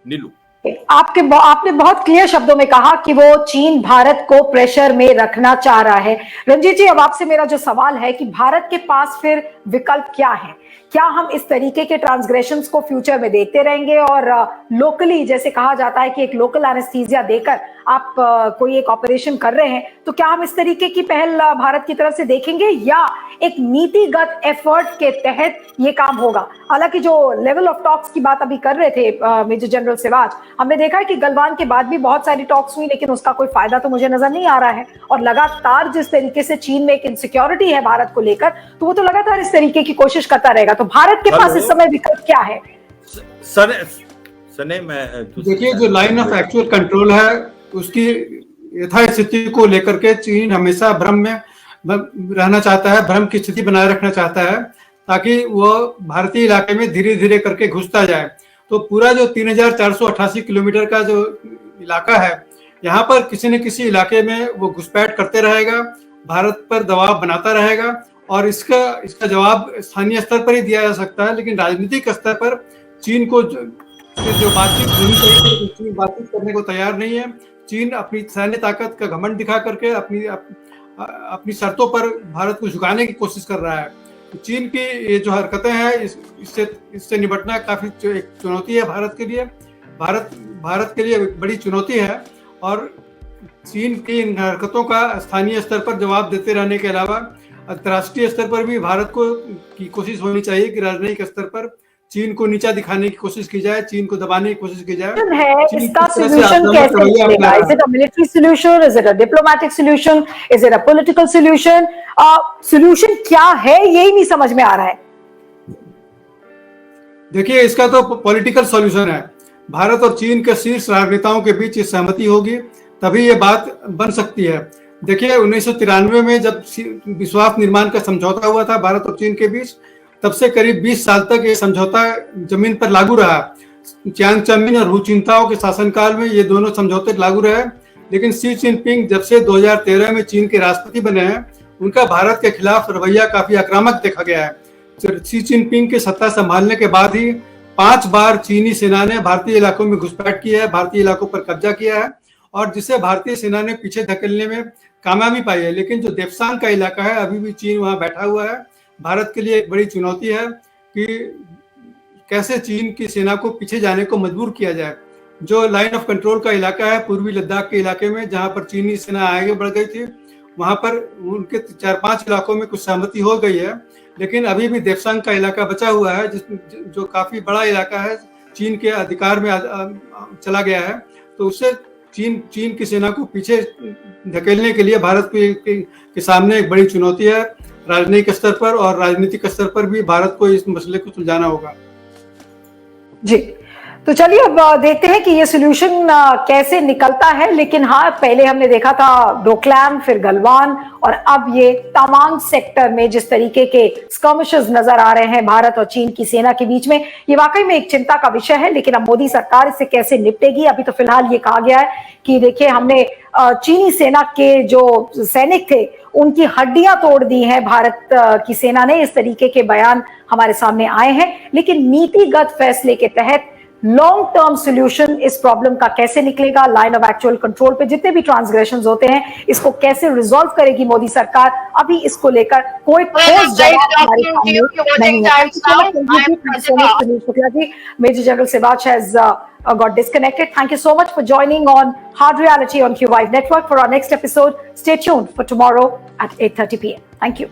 नीलू। आपने बहुत क्लियर शब्दों में कहा कि वो चीन भारत को प्रेशर में रखना चाह रहा है। रंजीत जी, अब आपसे मेरा जो सवाल है कि भारत के पास फिर विकल्प क्या है? क्या हम इस तरीके के ट्रांसग्रेशंस को फ्यूचर में देखते रहेंगे और लोकली, जैसे कहा जाता है कि एक लोकल एनेस्थीसिया देकर आप कोई एक ऑपरेशन कर रहे हैं, तो क्या हम इस तरीके की पहल भारत की तरफ से देखेंगे या एक नीतिगत एफर्ट के तहत ये काम होगा? हालांकि जो लेवल ऑफ टॉक्स की बात अभी कर रहे थे मेजर जनरल सिवाच, हमने देखा है कि गलवान के बाद भी बहुत सारी टॉक्स हुई, लेकिन उसका कोई फायदा तो मुझे नजर नहीं आ रहा है। और लगातार जिस तरीके से चीन में एक इनसिक्योरिटी है भारत को लेकर, तो वो तो लगातार इस तरीके की कोशिश करता रहेगा। तो भारत के पास इस समय विकल्प क्या है? सने मैं देखिए, जो लाइन ऑफ एक्चुअल कंट्रोल है उसकी यथास्थिति को लेकर के चीन हमेशा भ्रम में रहना चाहता है, भ्रम की स्थिति बनाए रखना चाहता है, ताकि वो भारतीय इलाके में धीरे धीरे करके घुसता जाए। तो पूरा जो 3488 किलोमीटर का जो इलाका है, यहाँ पर किसी न किसी इलाके में वो घुसपैठ करते रहेगा, भारत पर दबाव बनाता रहेगा, और इसका जवाब स्थानीय स्तर पर ही दिया जा सकता है। लेकिन राजनीतिक स्तर पर चीन को जो बातचीत होनी चाहिए, चीन बातचीत करने को तैयार नहीं है। चीन अपनी सैन्य ताकत का घमंड दिखा करके अपनी शर्तों पर भारत को झुकाने की कोशिश कर रहा है। चीन की ये जो हरकतें हैं, इससे निपटना काफी एक चुनौती है भारत के लिए। भारत के लिए बड़ी चुनौती है, और चीन की इन हरकतों का स्थानीय स्तर पर जवाब देते रहने के अलावा अंतर्राष्ट्रीय स्तर पर भी भारत को की कोशिश होनी चाहिए कि राजनयिक स्तर पर चीन को नीचा दिखाने की कोशिश की जाए, चीन को दबाने की कोशिश की जाए। इसका सॉल्यूशन कैसे मिलेगा? Is it a military solution? Is it a diplomatic solution? Is it a political solution? Solution क्या है, यही नहीं समझ में आ रहा है। देखिए, इसका तो पॉलिटिकल सॉल्यूशन है। भारत और चीन के शीर्ष राजनेताओं के बीच सहमति होगी, तभी ये बात बन सकती है। देखिए, 1993 में जब विश्वास निर्माण का समझौता हुआ था भारत और चीन के बीच, तब से करीब 20 साल तक ये समझौता जमीन पर लागू रहा। चियांग चैमिन और हु चिंताओ के शासनकाल में ये दोनों समझौते लागू रहे। लेकिन शी जिनपिंग जब से 2013 में चीन के राष्ट्रपति बने हैं, उनका भारत के खिलाफ रवैया काफी आक्रामक देखा गया है। शी जिनपिंग के सत्ता संभालने के बाद ही 5 बार चीनी सेना ने भारतीय इलाकों में घुसपैठ की है, भारतीय इलाकों पर कब्जा किया है, और जिसे भारतीय सेना ने पीछे धकेलने में कामयाबी पाई है। लेकिन जो देप्सांग का इलाका है, अभी भी चीन वहां बैठा हुआ है। भारत के लिए एक बड़ी चुनौती है कि कैसे चीन की सेना को पीछे जाने को मजबूर किया जाए। जो लाइन ऑफ कंट्रोल का इलाका है पूर्वी लद्दाख के इलाके में, जहां पर चीनी सेना आगे बढ़ गई थी, वहां पर उनके 4-5 इलाकों में कुछ सहमति हो गई है, लेकिन अभी भी देप्सांग का इलाका बचा हुआ है, जो काफी बड़ा इलाका है, चीन के अधिकार में चला गया है। तो उससे चीन की सेना को पीछे धकेलने के लिए भारत के सामने एक बड़ी चुनौती है। राजनयिक स्तर पर और राजनीतिक स्तर पर भी भारत को इस मसले को सुलझाना होगा। जी, तो चलिए अब देखते हैं कि ये सॉल्यूशन कैसे निकलता है। लेकिन हाँ, पहले हमने देखा था डोकलाम, फिर गलवान, और अब ये तवांग सेक्टर में जिस तरीके के स्कर्मिशेस नजर आ रहे हैं भारत और चीन की सेना के बीच में, ये वाकई में एक चिंता का विषय है। लेकिन अब मोदी सरकार इससे कैसे निपटेगी? अभी तो फिलहाल ये कहा गया है कि देखिए, हमने चीनी सेना के जो सैनिक थे उनकी हड्डियां तोड़ दी हैं भारत की सेना ने, इस तरीके के बयान हमारे सामने आए हैं। लेकिन नीतिगत फैसले के तहत लॉन्ग टर्म सॉल्यूशन इस प्रॉब्लम का कैसे निकलेगा? लाइन ऑफ एक्चुअल कंट्रोल पे जितने भी ट्रांसग्रेशंस होते हैं, इसको कैसे रिजॉल्व करेगी मोदी सरकार? अभी इसको लेकर कोई ठोस जवाब हमारे सामने नहीं है। Major General Sivach has got disconnected. Thank you so much for joining on Hard Reality on Q5 Network. For our next episode, stay tuned for tomorrow at 8:30 p.m. Thank you.